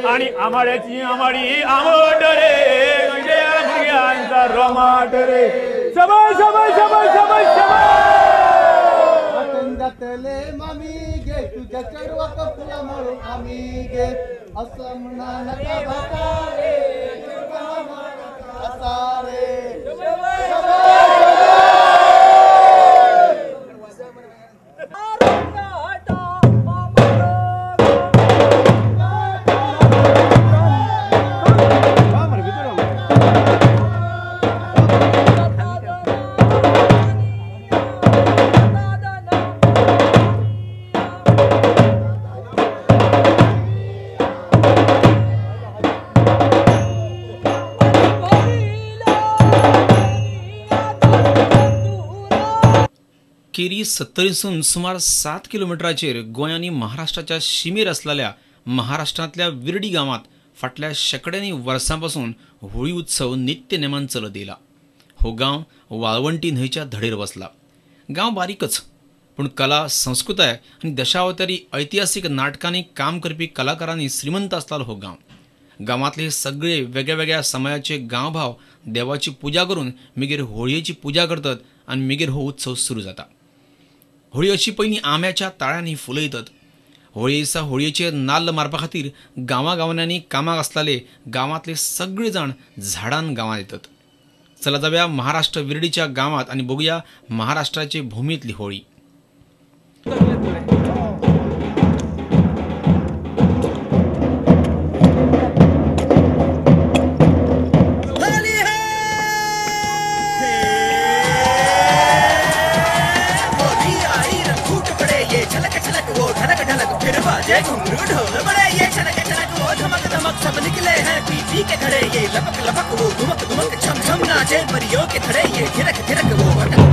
आणि आमाड्याची आमाडी आंबट रे भुरग्यांचा रोमाट रे शबाश शबाश शबाश शबाश शबाश आतंगातले मामी गे तुझ्या चढवाक फुला म्हणून आम्ही गे असं म्हणा नका भाका रे असा रे केरी 70सून सुमार 7 किलोमीटराचेर गोंय आनी महाराष्ट्राच्या शिमेर असलेल्या महाराष्ट्रांतल्या विर्डी गावात फाटल्या शेकड्यांनी वर्सांपासून होळी उत्सव नित्य नेमान चलत येयला. हो गांव वाळवंटी न्हंयच्या धडेर वसला. गांव बारीकच पूण कला संस्कृताय आनी दशावतारी ऐतिहासीक नाटकांनी काम करपी कलाकारांनी श्रीमंत असलेलो हो गांव. गांवांतले सगळे वेगळ्या वेगळ्या समयाचे गांवभाव देवाची पुजा करून मागीर होळयेची पुजा करतात आनी मागीर हो उत्सव सुरू जाता. होळी अशी पयलीं आंब्याच्या ताळ्यांनी फुलयतात. होळये दिसा होळयेचेर नाल्ल मारपा खातीर गांवांनी कामाक आसलेले गांवांतले सगळे जाण झाडान गांवांत येतात. चला जाव्या महाराष्ट्र विर्डीच्या गांवांत आनी बघुया महाराष्ट्राचे भुमीतली होळी. जय घुंघरू ढोल बड़े ये छनक छनक वो धमक धमक सब निकले हैं पी के खड़े ये लपक लपक वो धुमक धुमक छम छम नाचे परियों के खड़े ये थिरक थिरक वो धमक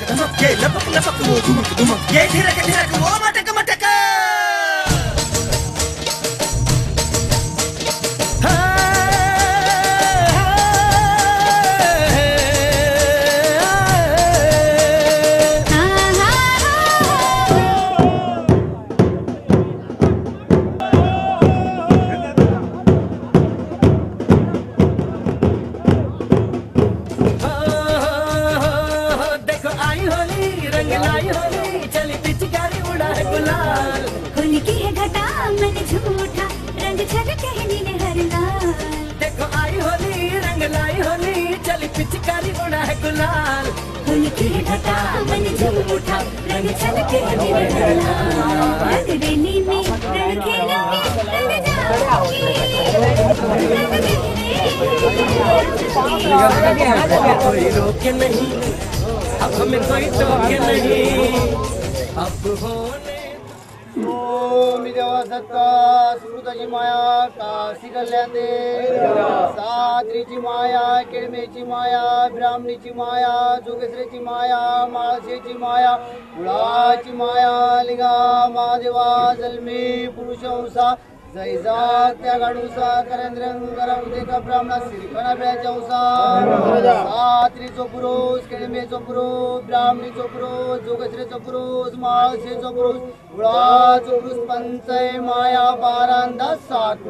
धमक ये लपक लपक वो धुमक धुमक ये थिरक थिरक वो मटक मटक रोके नहीं अब हमें कोई रोके नहीं अब होने मी देवा सत्ता सुकृताची माया काशी कल्याण दे सात्रीची माया केळमेची माया ब्राह्मणीची माया जोगेश्वरीची माया माळशेची माया कुळाची माया लिंगा महादेवा जन्मी पुरुषवंसा जैसा त्या गाडूसा करेंद्रंग करवते का ब्राह्मणा श्रीखना ब्याच्या उसा सात्रीचो पुरुष केळमेचो पुरुष ब्राह्मणीचो पुरुष जोगेश्वरीचो पुरुष माळशेचो पुरुष कुळाचो पुरुष पंचय माया बारांदा सात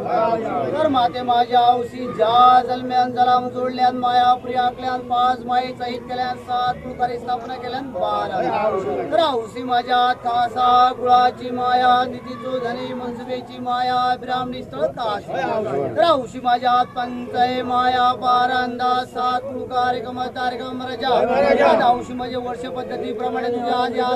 तर माते माझ्या औशी ज्या जन्म्यान जलाम जोडल्यान माया प्रियाकल्यान 5 माये सहित केल्यान 7 प्रकारे स्थापना केल्यान 12 तर औशी माझ्या खासा कुळाची माया नितीचो धनी मनसुबेची माया ब्राह्मणी स्थळ काशी तर औशी माझ्या पंचय माया बारांदा 7 प्रकार कार्यक्रम रजा औशी माझे वर्ष पद्धतीप्रमाणे तुझ्या ज्या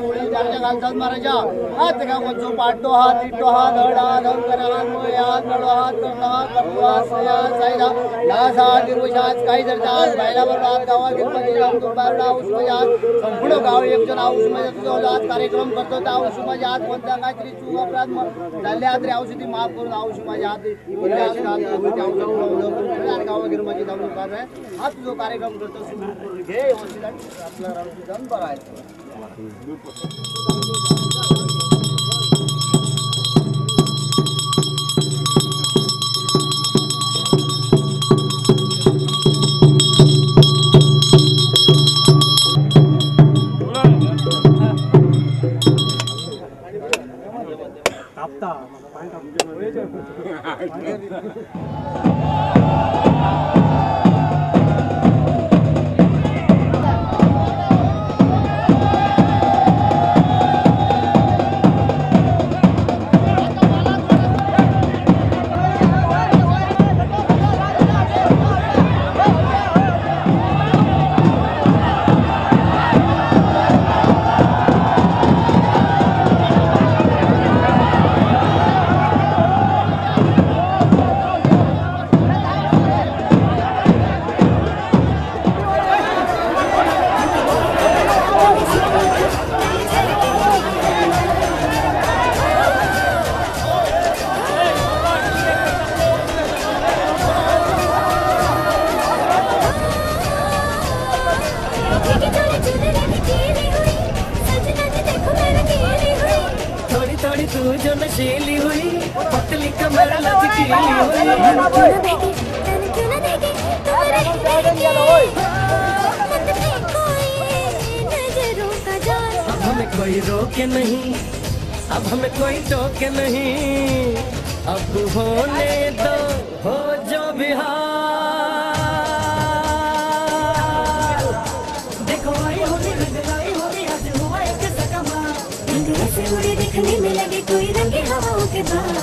होळी घालतात महाराजा हात का वचो पाटो हात इटो हात हडा धंकर हात मोय हात नळो हात करतो हात कटुआ सया सायदा लास हात दिवसात काही जर जात बायला बरबाद गावा गणपती लावतो बारडा औषधात संपूर्ण गाव एक जण औषधात तुझा कार्यक्रम करतो त्या औषधात कोणत्या काहीतरी चूक अपराध झाले तरी औषधी माफ करून औषधात गावा गिरमाची धावून पाहतोय हा तुझा कार्यक्रम करतो सुरू करून घे व्यवस्थित आपला औषध बघायचं तू जो नशीली हुई पतली कमर लचकीली हुई क्यों ना देगी अब हमें कोई रोके नहीं, अब हमें कोई टोके नहीं, अब होने दो हो जो भी हाल। देखो आई होली रंगलाई होली आज हुआ एक सकमा, रंग ऐसे उड़े दिखने में लगे कोई रंगे हवाओं के बाल।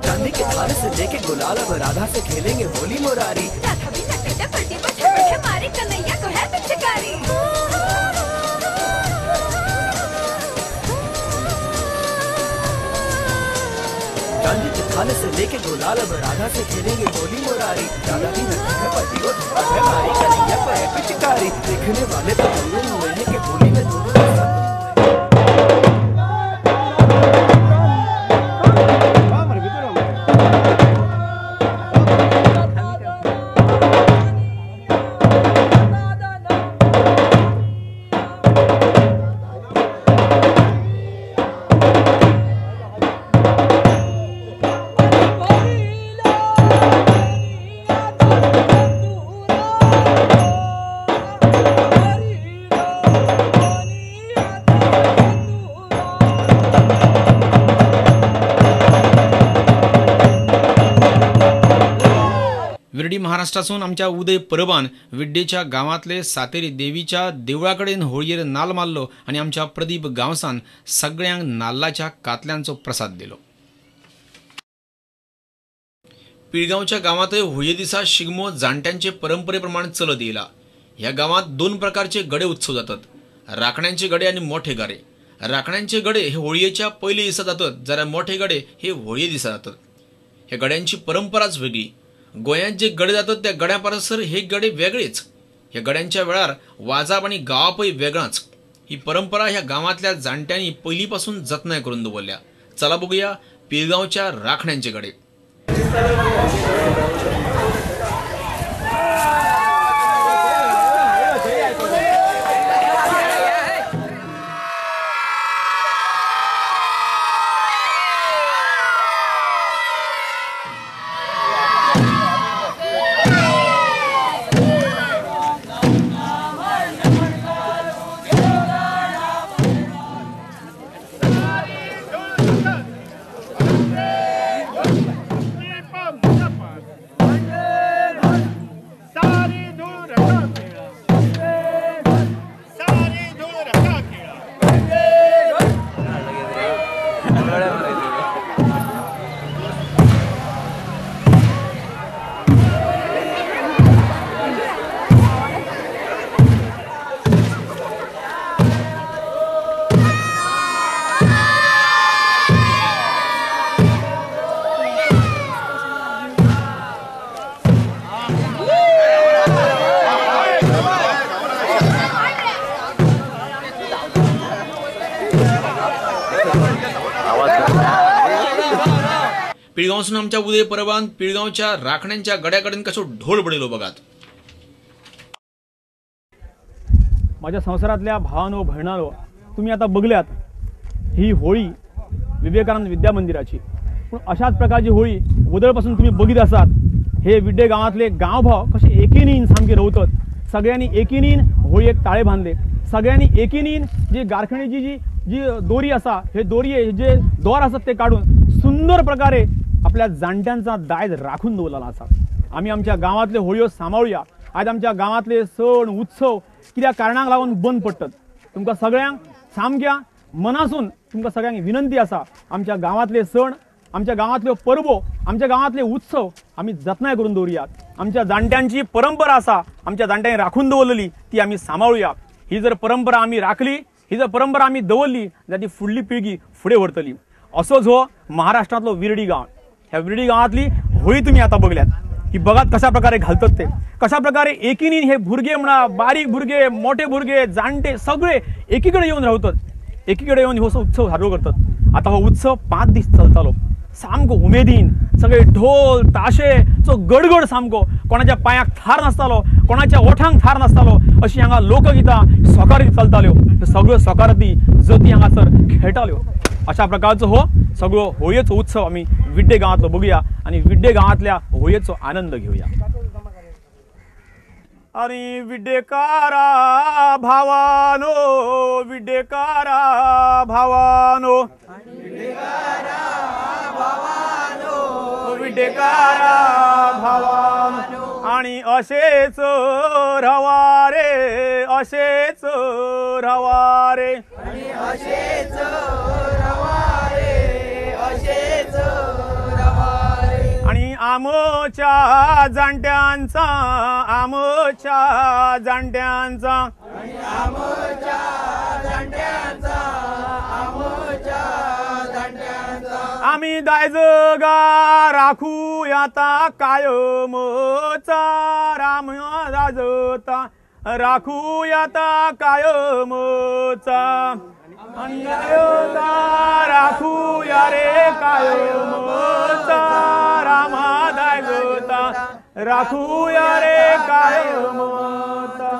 चांदी के थार से लेके गुलाल अब राधा से खेलेंगे होली मुरारी। राधा भी नटखट पलटी पर छपट हमारे कन्हैया को है पिचकारी। चांदी के थाल से लेके गुलाल अब राधा से खेलेंगे होली मुरारी। राधा भी नटखट पलटी पर छपट हमारी कन्हैया को है पिचकारी। देखने वाले तो हुए हैं कि होली में दोनों विर्डी महाराष्ट्रासून आमच्या उदय परबान विड्डेच्या गावातले सातेरी देवीच्या देवळाकडेन होळयेर नाल मारलो आणि आमच्या प्रदीप गावसान सगळ्यांक नाल्लाच्या कातल्यांचो प्रसाद दिलो। पिळगांवच्या गावातय होळये दिसा शिगमो जाणट्यांचे परंपरेप्रमाणे चलत येयला। ह्या गावात दोन प्रकारचे गडे उत्सव जातात, राखण्यांचे गडे आणि मोठे गडे। राखण्यांचे गडे हे होळयेच्या पयले दिसा जातात, जाल्यार मोठे गडे हे होळये दिसा जातात। ह्या गड्यांची परंपराच वेगळी। गोंयांत जे गडे जातात त्या गड्या परसर हे गडे वेगळेच। ह्या गड्यांच्या वेळार वाजाप आणि गावापय वेगळाच। ही परंपरा ह्या गावातल्या जाणट्यांनी पयलीपासून जतनाय करून दवरल्या। चला बघूया पिळगांवच्या राखण्यांचे गडे। पिळगांवसून आमच्या उदय परबान पिळगांवच्या राखण्यांच्या गड्याकडेन कसो ढोल बडयलो बघात। माझ्या संसारातल्या भावांनो भयणांनो, तुम्ही आता बघल्यात ही होळी विवेकानंद विद्या मंदिराची। पण अशाच प्रकारची होळी वदळपासून तुम्ही बघित असात। हे विड्डे गावातले गावभाव कसे एकीनीन सामके रवतात। सगळ्यांनी एकीनीन होळयेक ताळे बांधले। सगळ्यांनी एकीनीन जी गारखणीची जी दोरी असा, हे दोरी जे दोर असतात ते काढून सुंदर प्रकारे आपल्या जाणट्यांचा दायज राखून दवरलेला असा। आम्ही आमच्या गावातले होळयो सांभाळूया। आज आमच्या गावातले सण उत्सव कित्या कारणाक लागून बंद पडतात। तुमकां सगळ्यांक सामक्या मनासून तुमकां सगळ्यांक विनंती असा, आमच्या गावातले सण, आमच्या गावातल्यो परबो, आमच्या गावातले उत्सव आम्ही जतनाय करून दवरुयात। आमच्या जाणट्यांची परंपरा असा, आमच्या जाणट्यांनी राखून दवरलेली ती आम्ही सांभाळूया। ही जर परंपरा आम्ही राखली, ही जर परंपरा आम्ही दवरली जाल्यार ती फुडली पिळगी फुडें व्हरतली। असोच हो महाराष्ट्रातलो विर्डी गांव। ह्या विर्डी गावातली होळी तुम्ही आता बघल्यात। ही बघात कशा प्रकारे घालतात ते, कशा प्रकारे एकीनीन हे भुरगे म्हणा, बारीक भुरगे, मोठे भुरगे, जाणटे सगळे एकीकडे येऊन रावतात। एकीकडे येऊन हो उत्सव साजरो करतात। आता हो उत्सव 5 दीस चलतालो। सामको उमेदीन सगळे ढोल ताशेचो गडगड सामको। कोणाच्या पांयाक थार नासतालो, कोणाच्या ओठांक थार नासतालो, अशी हांगा लोकगितां सोकारीत चलताल्यो। सगळ्यो सोकाराती जती हांगासर खेळटाल्यो। अशा प्रकारचं हो सगळं होळीचं उत्सव आम्ही विड्डे गावातलं बघूया आणि विड्डे गावातल्या होळीचा आनंद घेऊया. आणि विड्डेकारा भावानो, विड्डेकारा भावानो, विड्डेकारा भावानो, आणि असेच रवा रे, असेच रवा रे, आणि आमच्या जाणट्यांचा, आमच्या जाणट्यांचा, आम्ही दायजगा राखू आता कायमचा, राम दाजता राखू आता कायमचा, राखू या रे कायमचा, रामा दायजता राखू या रे कायमचा.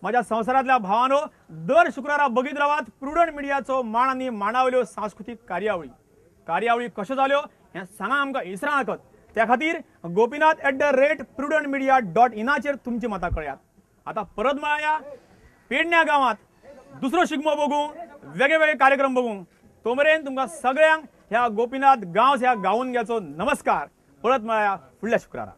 माझ्या संसारातल्या भावानो, दर शुक्रारा बघित रावात प्रुडंट मिडियाचो मान आणि मानावल्यो सांस्कृतिक कार्यावळी कशो जाल्यो हें सांगा आमकां इसरा नाकत. त्या खातीर gopinath@prudentmedia.in तुमची मतां कळयात. आता परत मेळया पेडण्या गावात दुसरो शिगमो बघूंक, वेगळे कार्यक्रम बघूंक. तो मेरेन तुमकां सगळ्यांक ह्या गोपीनाथ गांव ह्या गावून घ्याचो नमस्कार. परत मेळया फुडल्या शुक्रारा.